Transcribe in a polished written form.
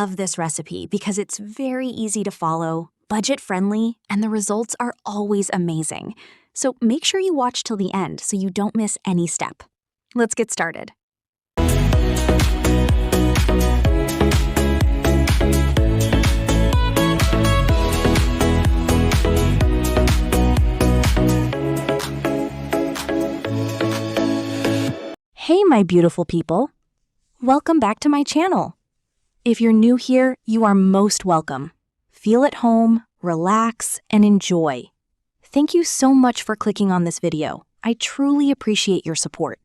love this recipe because it's very easy to follow, budget-friendly, and the results are always amazing. So make sure you watch till the end so you don't miss any step. Let's get started. Hey, my beautiful people. Welcome back to my channel. If you're new here, you are most welcome. Feel at home, relax, and enjoy. Thank you so much for clicking on this video. I truly appreciate your support.